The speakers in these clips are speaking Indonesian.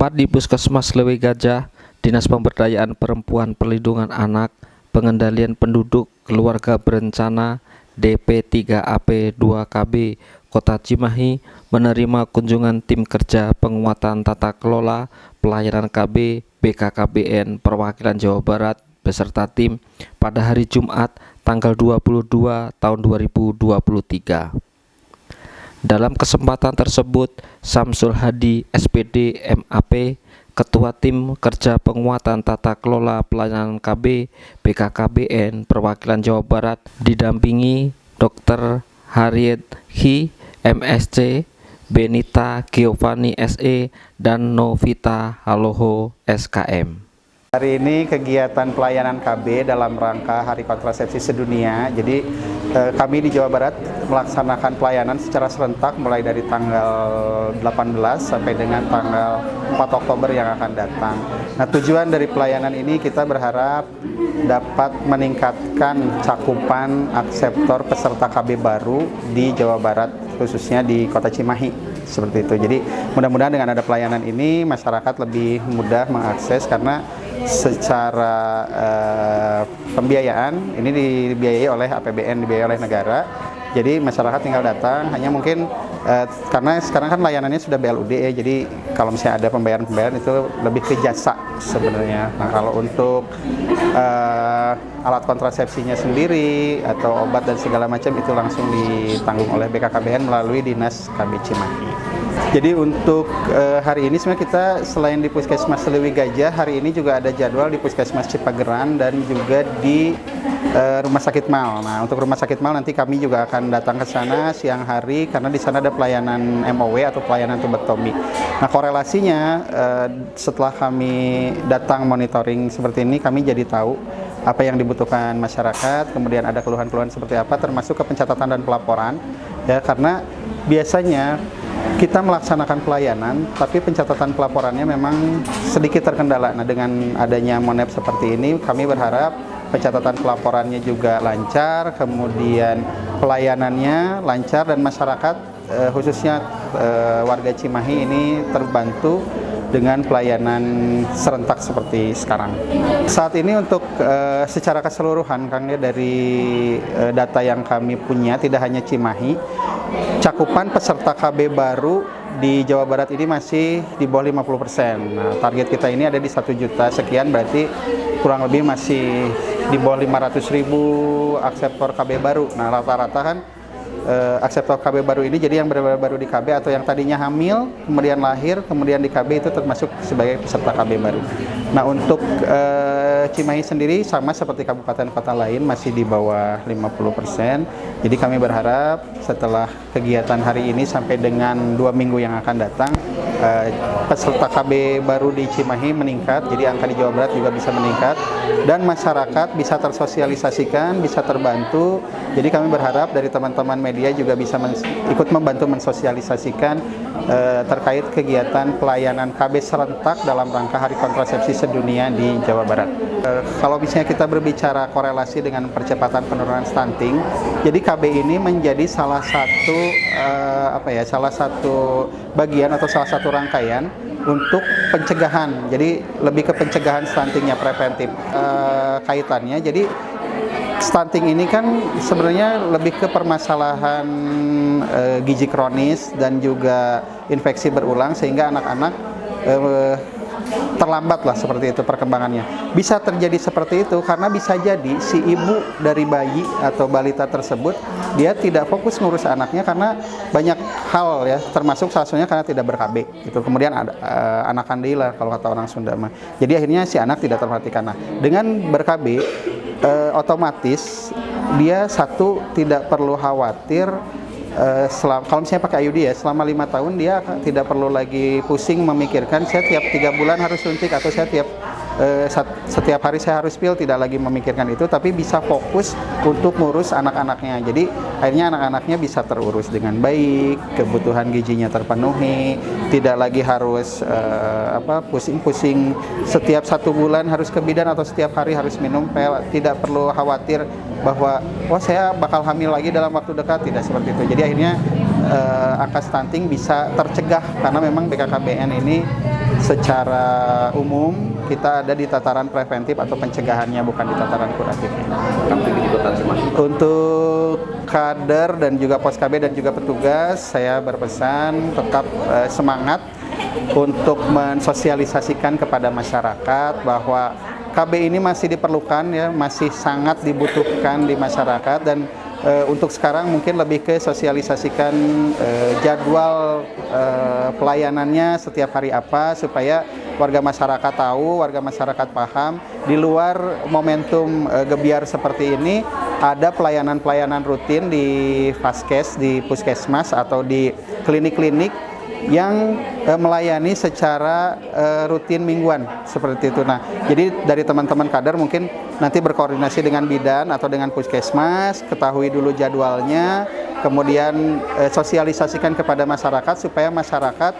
Tepat di Puskesmas Lewi Gajah, Dinas Pemberdayaan Perempuan Perlindungan Anak, Pengendalian Penduduk Keluarga Berencana DP3AP2KB Kota Cimahi menerima kunjungan tim kerja penguatan tata kelola pelayanan KB BKKBN perwakilan Jawa Barat beserta tim pada hari Jumat tanggal 22 tahun 2023. Dalam kesempatan tersebut, Samsul Hadi SPD MAP, Ketua Tim Kerja Penguatan Tata Kelola Pelayanan KB BKKBN perwakilan Jawa Barat didampingi Dr. Harriet Hi MSc, Benita Giovanni SE, dan Novita Haloho SKM. Hari ini kegiatan pelayanan KB dalam rangka Hari Kontrasepsi Sedunia. Jadi kami di Jawa Barat melaksanakan pelayanan secara serentak mulai dari tanggal 18 sampai dengan tanggal 4 Oktober yang akan datang. Nah, tujuan dari pelayanan ini kita berharap dapat meningkatkan cakupan akseptor peserta KB baru di Jawa Barat, khususnya di Kota Cimahi. Seperti itu. Jadi mudah-mudahan dengan ada pelayanan ini masyarakat lebih mudah mengakses karena secara pembiayaan ini dibiayai oleh APBN, dibiayai oleh negara. Jadi masyarakat tinggal datang, hanya mungkin karena sekarang kan layanannya sudah BLUD ya, jadi kalau misalnya ada pembayaran itu lebih ke jasa sebenarnya. Nah, kalau untuk alat kontrasepsinya sendiri atau obat dan segala macam itu langsung ditanggung oleh BKKBN melalui Dinas KB Cimahi. Jadi untuk hari ini sebenarnya kita selain di Puskesmas Lewi Gajah, hari ini juga ada jadwal di Puskesmas Cipageran dan juga di Rumah Sakit Mal. Nah, untuk Rumah Sakit Mal nanti kami juga akan datang ke sana siang hari karena di sana ada pelayanan MOW atau pelayanan tubektomi. Nah, korelasinya setelah kami datang monitoring seperti ini, kami jadi tahu apa yang dibutuhkan masyarakat, kemudian ada keluhan-keluhan seperti apa, termasuk ke pencatatan dan pelaporan. Ya, karena biasanya kita melaksanakan pelayanan, tapi pencatatan pelaporannya memang sedikit terkendala. Nah, dengan adanya Monep seperti ini, kami berharap pencatatan pelaporannya juga lancar, kemudian pelayanannya lancar, dan masyarakat, khususnya warga Cimahi ini terbantu dengan pelayanan serentak seperti sekarang. Saat ini untuk secara keseluruhan, Kang, dari data yang kami punya, tidak hanya Cimahi, cakupan peserta KB baru di Jawa Barat ini masih di bawah 50%. Nah, target kita ini ada di 1 juta sekian, berarti kurang lebih masih di bawah 500.000 akseptor KB baru. Nah, rata-rata kan akseptor KB baru ini jadi yang baru di KB atau yang tadinya hamil, kemudian lahir, kemudian di KB itu termasuk sebagai peserta KB baru. Nah, untuk Cimahi sendiri sama seperti kabupaten kota lain masih di bawah 50%. Jadi kami berharap setelah kegiatan hari ini sampai dengan 2 minggu yang akan datang, peserta KB baru di Cimahi meningkat, jadi angka di Jawa Barat juga bisa meningkat dan masyarakat bisa tersosialisasikan, bisa terbantu. Jadi kami berharap dari teman-teman media juga bisa ikut membantu mensosialisasikan terkait kegiatan pelayanan KB serentak dalam rangka Hari Kontrasepsi Sedunia di Jawa Barat. Kalau misalnya kita berbicara korelasi dengan percepatan penurunan stunting, jadi KB ini menjadi salah satu bagian atau salah satu rangkaian untuk pencegahan. Jadi lebih ke pencegahan stuntingnya, preventif kaitannya. Jadi stunting ini kan sebenarnya lebih ke permasalahan gizi kronis dan juga infeksi berulang sehingga anak-anak terlambat lah seperti itu perkembangannya. Bisa terjadi seperti itu karena bisa jadi si ibu dari bayi atau balita tersebut dia tidak fokus ngurus anaknya karena banyak hal ya, termasuk salah satunya karena tidak ber-KB gitu. Kemudian ada anak kandila kalau kata orang Sunda mah. Jadi akhirnya si anak tidak terperhatikan. Nah, dengan ber-KB otomatis dia tidak perlu khawatir. Kalau misalnya pakai IUD ya, selama 5 tahun dia tidak perlu lagi pusing memikirkan saya tiap 3 bulan harus suntik atau saya setiap hari saya harus pil, tidak lagi memikirkan itu, tapi bisa fokus untuk ngurus anak-anaknya. Jadi akhirnya anak-anaknya bisa terurus dengan baik, kebutuhan gizinya terpenuhi, tidak lagi harus pusing-pusing setiap 1 bulan harus ke bidan atau setiap hari harus minum pil, tidak perlu khawatir bahwa saya bakal hamil lagi dalam waktu dekat, tidak seperti itu. Jadi akhirnya angka stunting bisa tercegah karena memang BKKBN ini secara umum kita ada di tataran preventif atau pencegahannya, bukan di tataran kuratifnya. Untuk kader dan juga pos KB dan juga petugas, saya berpesan tetap semangat untuk mensosialisasikan kepada masyarakat bahwa KB ini masih diperlukan ya, masih sangat dibutuhkan di masyarakat, dan untuk sekarang mungkin lebih ke sosialisasikan jadwal pelayanannya setiap hari apa, supaya warga masyarakat tahu, warga masyarakat paham. Di luar momentum gebiar seperti ini, ada pelayanan-pelayanan rutin di Vaskes, di puskesmas atau di klinik-klinik yang melayani secara rutin mingguan seperti itu. Nah, jadi dari teman-teman kader mungkin nanti berkoordinasi dengan bidan atau dengan puskesmas, ketahui dulu jadwalnya, kemudian sosialisasikan kepada masyarakat supaya masyarakat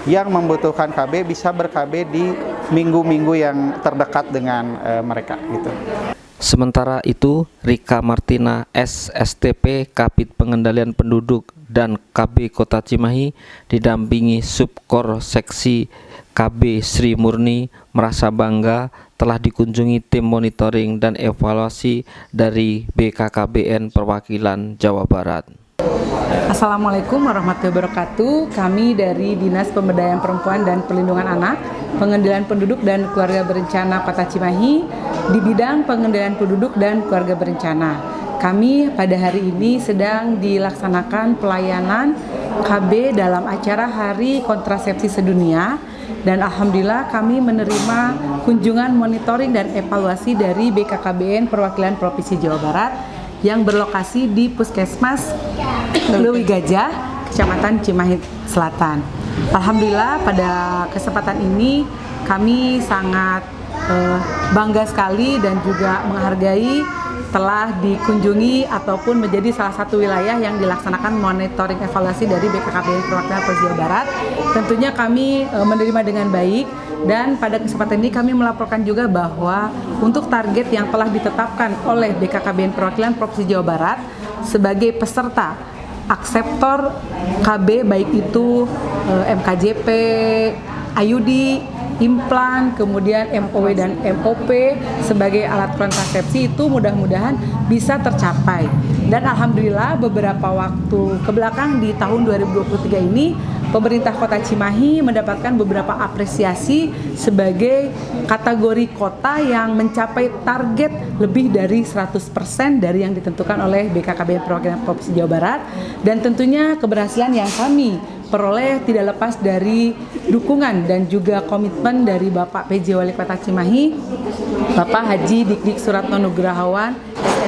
yang membutuhkan KB bisa ber-KB di minggu-minggu yang terdekat dengan mereka gitu. Sementara itu, Rika Martina SSTP Kabid Pengendalian Penduduk dan KB Kota Cimahi didampingi Subkor Seksi KB Sri Murni merasa bangga telah dikunjungi tim monitoring dan evaluasi dari BKKBN Perwakilan Jawa Barat. Assalamualaikum warahmatullahi wabarakatuh. Kami dari Dinas Pemberdayaan Perempuan dan Perlindungan Anak, Pengendalian Penduduk dan Keluarga Berencana Kota Cimahi di bidang pengendalian penduduk dan keluarga berencana. Kami pada hari ini sedang dilaksanakan pelayanan KB dalam acara Hari Kontrasepsi Sedunia, dan alhamdulillah kami menerima kunjungan monitoring dan evaluasi dari BKKBN Perwakilan Provinsi Jawa Barat yang berlokasi di Puskesmas Leuwi Gajah, Kecamatan Cimahi Selatan. Alhamdulillah pada kesempatan ini kami sangat bangga sekali dan juga menghargai telah dikunjungi ataupun menjadi salah satu wilayah yang dilaksanakan monitoring evaluasi dari BKKBN Perwakilan Provinsi Jawa Barat. Tentunya kami menerima dengan baik, dan pada kesempatan ini kami melaporkan juga bahwa untuk target yang telah ditetapkan oleh BKKBN Perwakilan Provinsi Jawa Barat sebagai peserta akseptor KB, baik itu MKJP, IUD, implan, kemudian MOW dan MOP sebagai alat kontrasepsi, itu mudah-mudahan bisa tercapai. Dan alhamdulillah beberapa waktu kebelakang di tahun 2023 ini pemerintah Kota Cimahi mendapatkan beberapa apresiasi sebagai kategori kota yang mencapai target lebih dari 100% dari yang ditentukan oleh BKKBN Perwakilan Provinsi Jawa Barat. Dan tentunya keberhasilan yang kami peroleh tidak lepas dari dukungan dan juga komitmen dari Bapak PJ Wali Kota Cimahi, Bapak Haji Dik Suratno Nugrahawan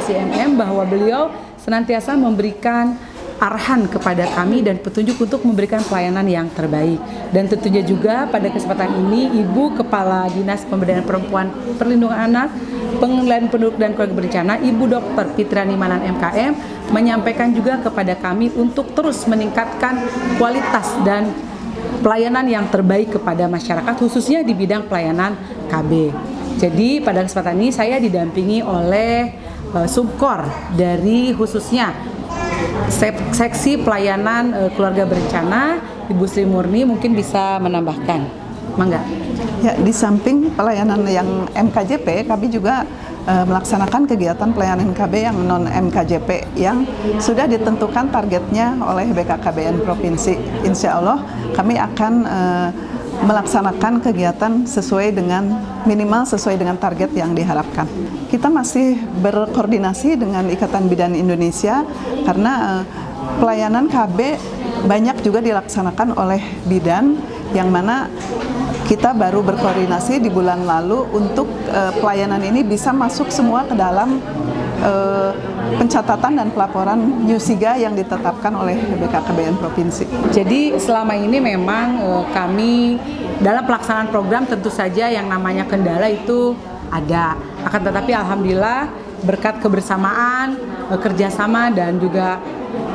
SSIMM, bahwa beliau senantiasa memberikan arahan kepada kami dan petunjuk untuk memberikan pelayanan yang terbaik. Dan tentunya juga pada kesempatan ini Ibu Kepala Dinas Pemberdayaan Perempuan Perlindungan Anak, Pengendalian Penduduk dan Keluarga Berencana, Ibu Dr. Fitriani Manan MKM, menyampaikan juga kepada kami untuk terus meningkatkan kualitas dan pelayanan yang terbaik kepada masyarakat, khususnya di bidang pelayanan KB. Jadi pada kesempatan ini saya didampingi oleh Subkor dari khususnya Seksi Pelayanan Keluarga Berencana, Ibu Sri Murni mungkin bisa menambahkan. Mangga. Ya, di samping pelayanan yang MKJP, kami juga melaksanakan kegiatan pelayanan KB yang non MKJP yang sudah ditentukan targetnya oleh BKKBN Provinsi. Insya Allah kami akan melaksanakan kegiatan sesuai dengan minimal sesuai dengan target yang diharapkan. Kita masih berkoordinasi dengan Ikatan Bidan Indonesia karena pelayanan KB banyak juga dilaksanakan oleh bidan, yang mana kita baru berkoordinasi di bulan lalu untuk pelayanan ini bisa masuk semua ke dalam pencatatan dan pelaporan Newsiga yang ditetapkan oleh BKKBN Provinsi. Jadi selama ini memang kami dalam pelaksanaan program tentu saja yang namanya kendala itu ada. Akan tetapi alhamdulillah berkat kebersamaan, kerjasama dan juga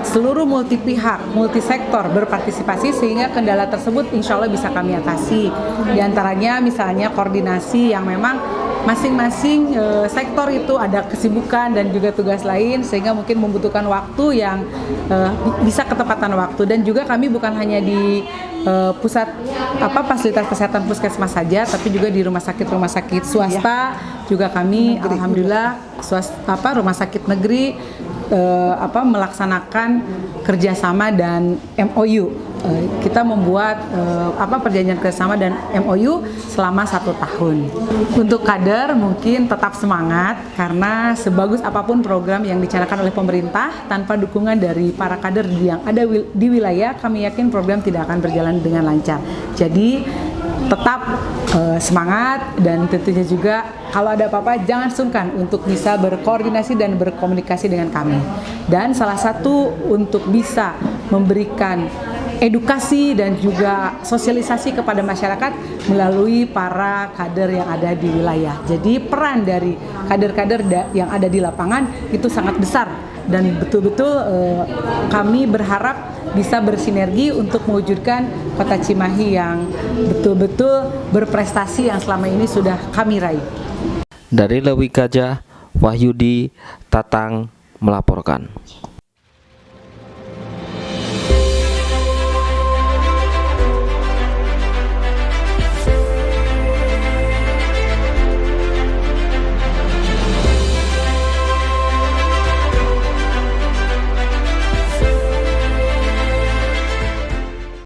seluruh multi pihak, multi sektor berpartisipasi sehingga kendala tersebut insya Allah bisa kami atasi. Di antaranya misalnya koordinasi yang memang masing-masing sektor itu ada kesibukan dan juga tugas lain sehingga mungkin membutuhkan waktu yang bisa ketepatan waktu. Dan juga kami bukan hanya di pusat fasilitas kesehatan puskesmas saja, tapi juga di rumah sakit swasta juga kami alhamdulillah rumah sakit negeri melaksanakan kerjasama dan MOU. Kita membuat perjanjian kerjasama dan MOU selama 1 tahun. Untuk kader mungkin tetap semangat, karena sebagus apapun program yang dicanangkan oleh pemerintah, tanpa dukungan dari para kader yang ada di wilayah, kami yakin program tidak akan berjalan dengan lancar. Jadi tetap semangat, dan tentunya juga kalau ada apa-apa jangan sungkan untuk bisa berkoordinasi dan berkomunikasi dengan kami. Dan salah satu untuk bisa memberikan edukasi dan juga sosialisasi kepada masyarakat melalui para kader yang ada di wilayah. Jadi peran dari kader-kader yang ada di lapangan itu sangat besar, dan betul-betul kami berharap bisa bersinergi untuk mewujudkan Kota Cimahi yang betul-betul berprestasi yang selama ini sudah kami raih. Dari Lewi Gajah, Wahyudi Tatang melaporkan.